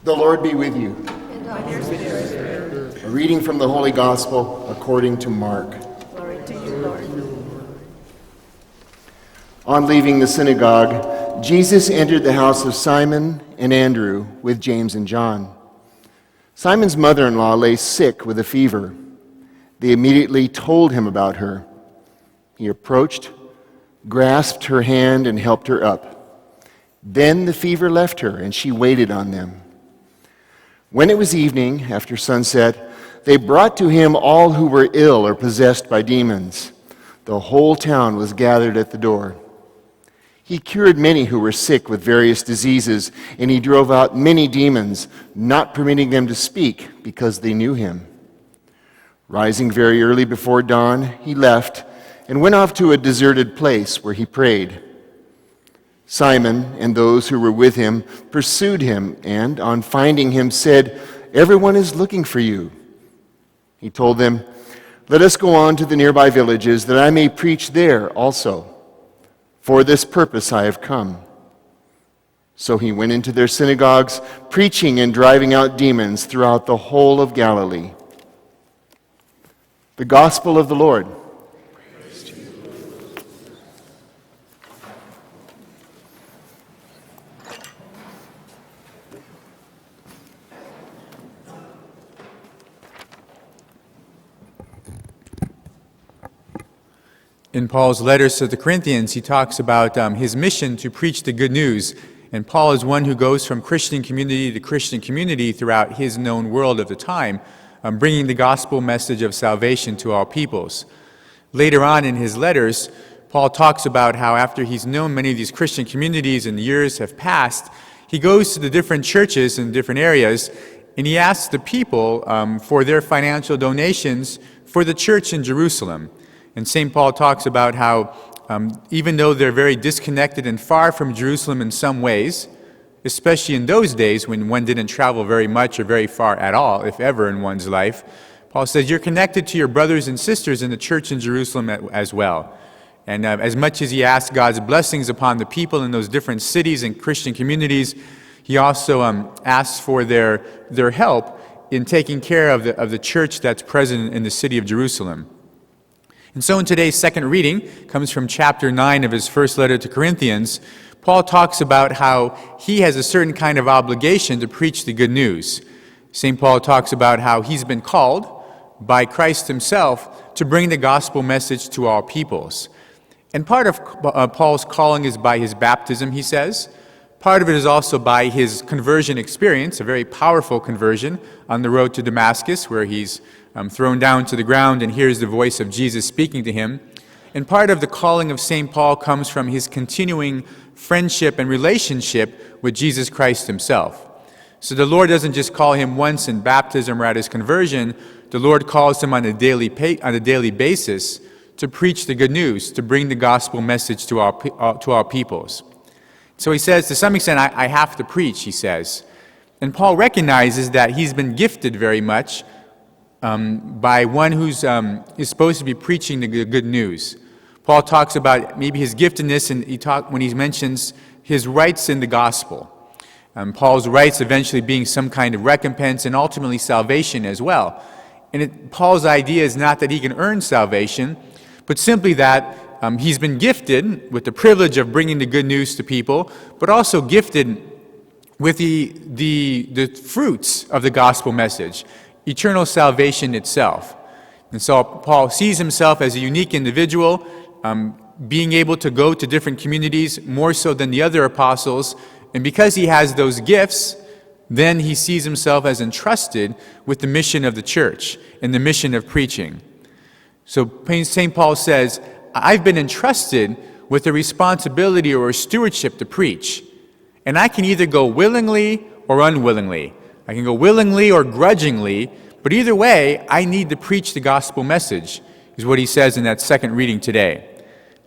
The Lord be with you. And with your spirit. A reading from the Holy Gospel according to Mark. Glory to you, Lord. On leaving the synagogue, Jesus entered the house of Simon and Andrew with James and John. Simon's mother-in-law lay sick with a fever. They immediately told him about her. He approached, grasped her hand, and helped her up. Then the fever left her, and she waited on them. When it was evening, after sunset, they brought to him all who were ill or possessed by demons. The whole town was gathered at the door. He cured many who were sick with various diseases, and he drove out many demons, not permitting them to speak because they knew him. Rising very early before dawn, he left and went off to a deserted place where he prayed. Simon and those who were with him pursued him, and on finding him said, "Everyone is looking for you." He told them, "Let us go on to the nearby villages, that I may preach there also. For this purpose I have come." So he went into their synagogues, preaching and driving out demons throughout the whole of Galilee. The Gospel of the Lord. In Paul's letters to the Corinthians, he talks about his mission to preach the good news. And Paul is one who goes from Christian community to Christian community throughout his known world of the time, bringing the gospel message of salvation to all peoples. Later on in his letters, Paul talks about how after he's known many of these Christian communities and years have passed, he goes to the different churches in different areas, and he asks the people for their financial donations for the church in Jerusalem. And St. Paul talks about how even though they're very disconnected and far from Jerusalem in some ways, especially in those days when one didn't travel very much or very far at all, if ever in one's life, Paul says you're connected to your brothers and sisters in the church in Jerusalem as well. And as much as he asks God's blessings upon the people in those different cities and Christian communities, he also asks for their help in taking care of the church that's present in the city of Jerusalem. And so in today's second reading, comes from chapter 9 of his first letter to Corinthians, Paul talks about how he has a certain kind of obligation to preach the good news. St. Paul talks about how he's been called by Christ himself to bring the gospel message to all peoples. And part of Paul's calling is by his baptism, he says. Part of it is also by his conversion experience, a very powerful conversion on the road to Damascus, where he's thrown down to the ground and hears the voice of Jesus speaking to him. And part of the calling of St. Paul comes from his continuing friendship and relationship with Jesus Christ himself. So the Lord doesn't just call him once in baptism or at his conversion. The Lord calls him on a daily basis to preach the good news, to bring the gospel message to all peoples. So he says, to some extent, I have to preach, he says. And Paul recognizes that he's been gifted very much by one who's is supposed to be preaching the good news. Paul talks about maybe his giftedness, and when he mentions his rights in the gospel. Paul's rights eventually being some kind of recompense and ultimately salvation as well. And Paul's idea is not that he can earn salvation, but simply that he's been gifted with the privilege of bringing the good news to people, but also gifted with the fruits of the gospel message, eternal salvation itself. And so Paul sees himself as a unique individual, being able to go to different communities more so than the other apostles. And because he has those gifts, then he sees himself as entrusted with the mission of the church and the mission of preaching. So St. Paul says, I've been entrusted with a responsibility or a stewardship to preach. And I can either go willingly or unwillingly. I can go willingly or grudgingly, but either way, I need to preach the gospel message, is what he says in that second reading today.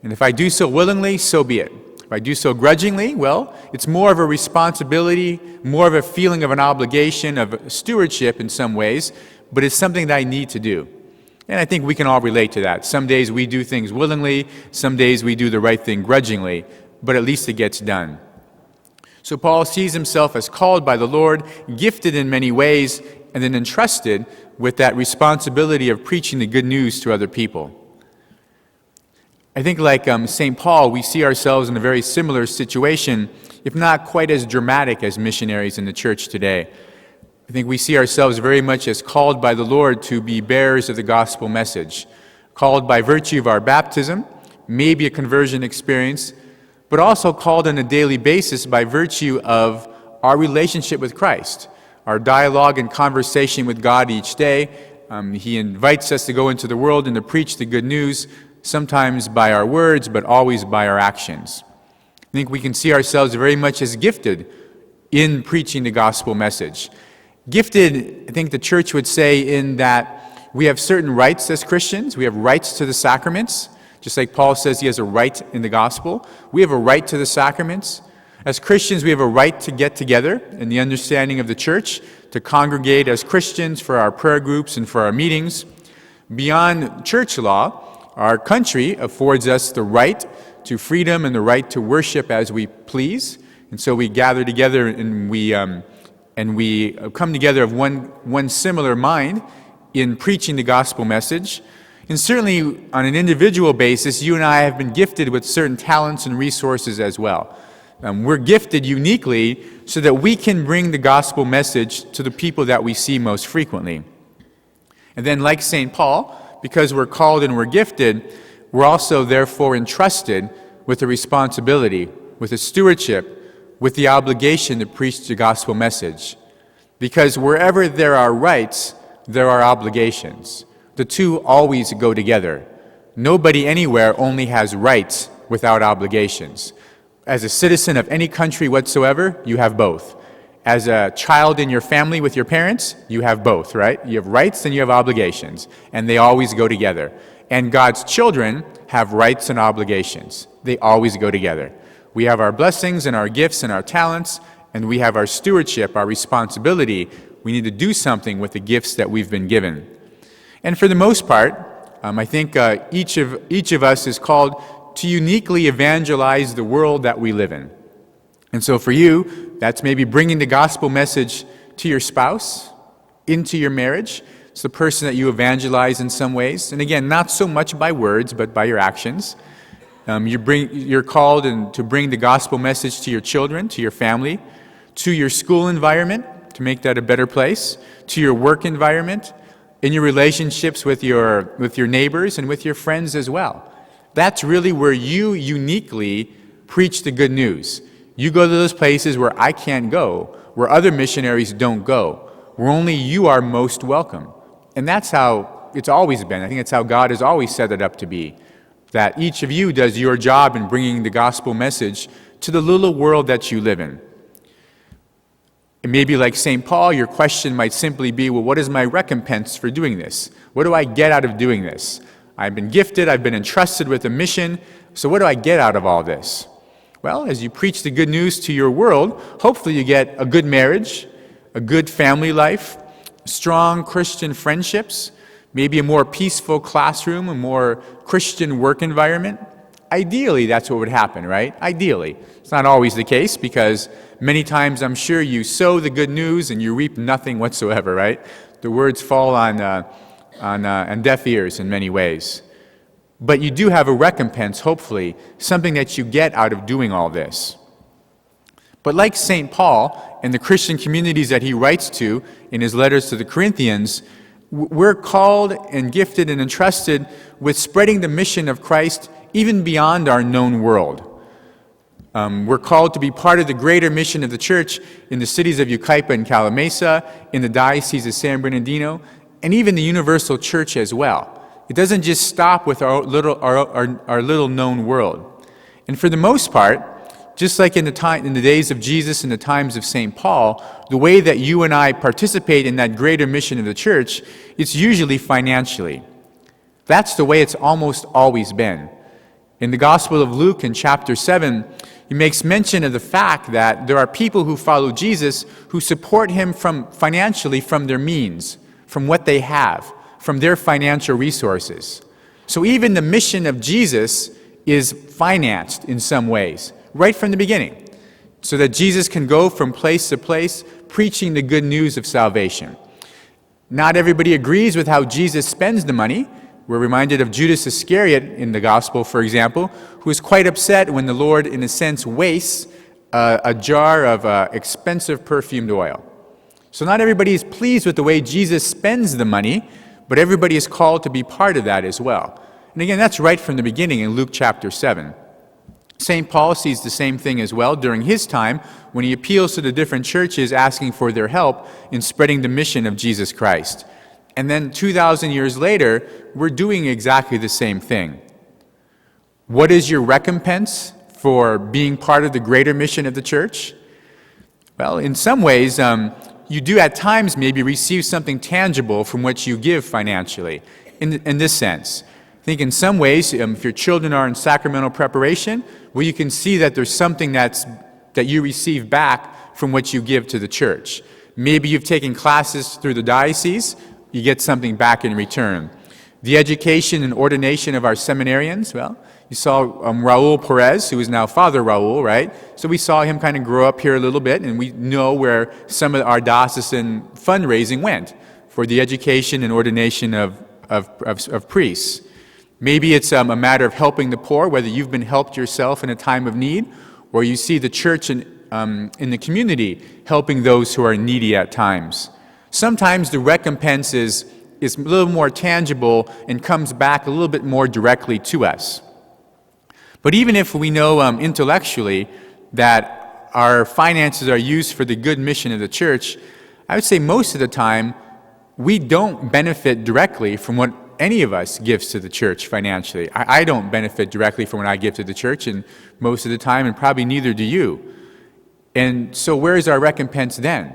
And if I do so willingly, so be it. If I do so grudgingly, well, it's more of a responsibility, more of a feeling of an obligation, of stewardship in some ways, but it's something that I need to do. And I think we can all relate to that. Some days we do things willingly, some days we do the right thing grudgingly, but at least it gets done. So Paul sees himself as called by the Lord, gifted in many ways, and then entrusted with that responsibility of preaching the good news to other people. I think like St. Paul, we see ourselves in a very similar situation, if not quite as dramatic as missionaries in the church today. I think we see ourselves very much as called by the Lord to be bearers of the gospel message, called by virtue of our baptism, maybe a conversion experience, but also called on a daily basis by virtue of our relationship with Christ, our dialogue and conversation with God each day. He invites us to go into the world and to preach the good news, sometimes by our words, but always by our actions. I think we can see ourselves very much as gifted in preaching the gospel message. Gifted, I think the church would say, in that we have certain rights as Christians. We have rights to the sacraments, just like Paul says he has a right in the gospel. We have a right to the sacraments. As Christians, we have a right to get together in the understanding of the church, to congregate as Christians for our prayer groups and for our meetings. Beyond church law, our country affords us the right to freedom and the right to worship as we please. And so we gather together and we come together of one similar mind in preaching the gospel message. And certainly on an individual basis, you and I have been gifted with certain talents and resources as well. We're gifted uniquely so that we can bring the gospel message to the people that we see most frequently. And then like St. Paul, because we're called and we're gifted, we're also therefore entrusted with a responsibility, with a stewardship, with the obligation to preach the gospel message. Because wherever there are rights, there are obligations. The two always go together. Nobody anywhere only has rights without obligations. As a citizen of any country whatsoever, you have both. As a child in your family with your parents, you have both, right? You have rights and you have obligations, and they always go together. And God's children have rights and obligations. They always go together. We have our blessings and our gifts and our talents, and we have our stewardship, our responsibility. We need to do something with the gifts that we've been given. And for the most part, I think each of us is called to uniquely evangelize the world that we live in. And so for you, that's maybe bringing the gospel message to your spouse, into your marriage. It's the person that you evangelize in some ways. And again, not so much by words, but by your actions. You're called to bring the gospel message to your children, to your family, to your school environment, to make that a better place, to your work environment, in your relationships with your neighbors and with your friends as well. That's really where you uniquely preach the good news. You go to those places where I can't go, where other missionaries don't go, where only you are most welcome. And that's how it's always been. I think that's how God has always set it up to be, that each of you does your job in bringing the gospel message to the little world that you live in. And maybe like St. Paul, your question might simply be, well, what is my recompense for doing this? What do I get out of doing this? I've been gifted, I've been entrusted with a mission, so what do I get out of all this? Well, as you preach the good news to your world, hopefully you get a good marriage, a good family life, strong Christian friendships, maybe a more peaceful classroom, a more Christian work environment. Ideally, that's what would happen, right? Ideally. It's not always the case because many times I'm sure you sow the good news and you reap nothing whatsoever, right? The words fall on deaf ears in many ways. But you do have a recompense, hopefully, something that you get out of doing all this. But like St. Paul and the Christian communities that he writes to in his letters to the Corinthians, we're called and gifted and entrusted with spreading the mission of Christ even beyond our known world. We're called to be part of the greater mission of the church in the cities of Yucaipa and Calamesa, in the Diocese of San Bernardino, and even the universal church as well. It doesn't just stop with our little known world. And for the most part, just like in the days of Jesus and the times of St. Paul, the way that you and I participate in that greater mission of the church, it's usually financially. That's the way it's almost always been. In the Gospel of Luke in chapter 7, he makes mention of the fact that there are people who follow Jesus who support him financially from their means, from what they have, from their financial resources. So even the mission of Jesus is financed in some ways, right from the beginning. so that Jesus can go from place to place preaching the good news of salvation. Not everybody agrees with how Jesus spends the money. We're reminded of Judas Iscariot in the gospel, for example, who is quite upset when the Lord, in a sense, wastes a jar of expensive perfumed oil. So not everybody is pleased with the way Jesus spends the money, but everybody is called to be part of that as well. And again, that's right from the beginning in Luke chapter 7. St. Paul sees the same thing as well during his time when he appeals to the different churches asking for their help in spreading the mission of Jesus Christ. And then 2,000 years later, we're doing exactly the same thing. What is your recompense for being part of the greater mission of the church? Well, in some ways, you do at times maybe receive something tangible from what you give financially, in this sense. I think in some ways, if your children are in sacramental preparation, well, you can see that there's something that you receive back from what you give to the church. Maybe you've taken classes through the diocese, you get something back in return. The education and ordination of our seminarians, well, you saw Raul Perez, who is now Father Raul, right? So we saw him kind of grow up here a little bit, and we know where some of our diocesan fundraising went for the education and ordination of priests. Maybe it's a matter of helping the poor, whether you've been helped yourself in a time of need, or you see the church in the community helping those who are needy at times. Sometimes the recompense is a little more tangible and comes back a little bit more directly to us. But even if we know intellectually that our finances are used for the good mission of the church, I would say most of the time we don't benefit directly from what any of us gives to the church financially. I don't benefit directly from what I give to the church, and most of the time, and probably neither do you. And so where is our recompense then?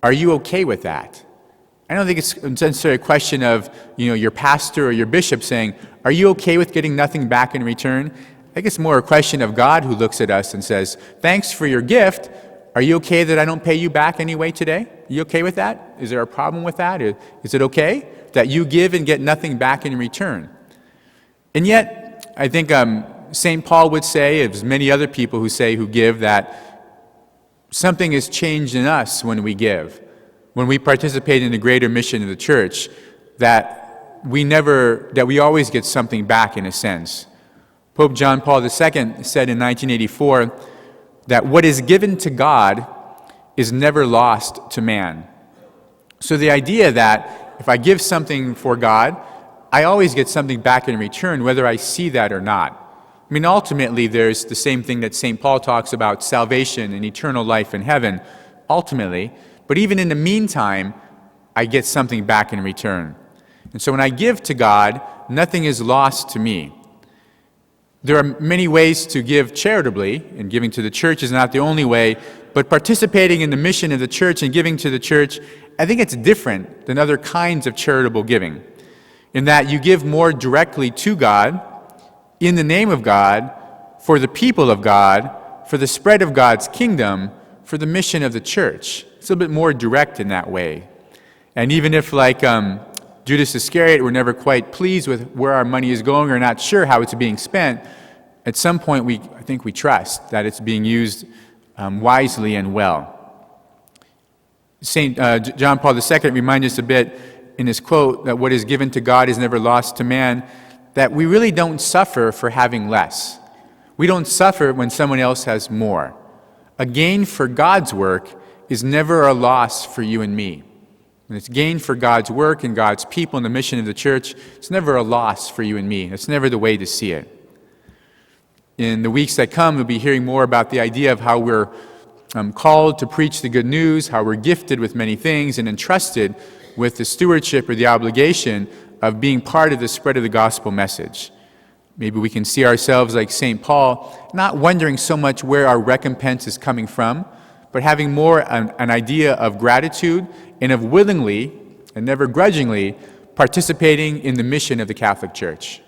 Are you okay with that? I don't think it's necessarily a question of, your pastor or your bishop saying, are you okay with getting nothing back in return? I think it's more a question of God who looks at us and says, thanks for your gift. Are you okay that I don't pay you back anyway today? Are you okay with that? Is there a problem with that? Is it okay that you give and get nothing back in return? And yet, I think St. Paul would say, as many other people who give, that something has changed in us when we give. When we participate in the greater mission of the church, that we always get something back in a sense. Pope John Paul II said in 1984 that what is given to God is never lost to man. So the idea that if I give something for God, I always get something back in return, whether I see that or not. I mean, ultimately, there's the same thing that St. Paul talks about, salvation and eternal life in heaven, ultimately. But even in the meantime, I get something back in return. And so when I give to God, nothing is lost to me. There are many ways to give charitably, and giving to the church is not the only way, but participating in the mission of the church and giving to the church, I think it's different than other kinds of charitable giving, in that you give more directly to God, in the name of God, for the people of God, for the spread of God's kingdom, for the mission of the church. It's a little bit more direct in that way. And even if, like Judas Iscariot, we're never quite pleased with where our money is going or not sure how it's being spent, at some point I think we trust that it's being used wisely and well. St. John Paul II reminds us a bit in his quote that what is given to God is never lost to man, that we really don't suffer for having less. We don't suffer when someone else has more. A gain for God's work is never a loss for you and me. When it's gain for God's work and God's people and the mission of the church, it's never a loss for you and me. It's never the way to see it. In the weeks that come, we'll be hearing more about the idea of how we're called to preach the good news, how we're gifted with many things and entrusted with the stewardship or the obligation of being part of the spread of the gospel message. Maybe we can see ourselves like St. Paul, not wondering so much where our recompense is coming from, but having more an idea of gratitude and of willingly and never grudgingly participating in the mission of the Catholic Church.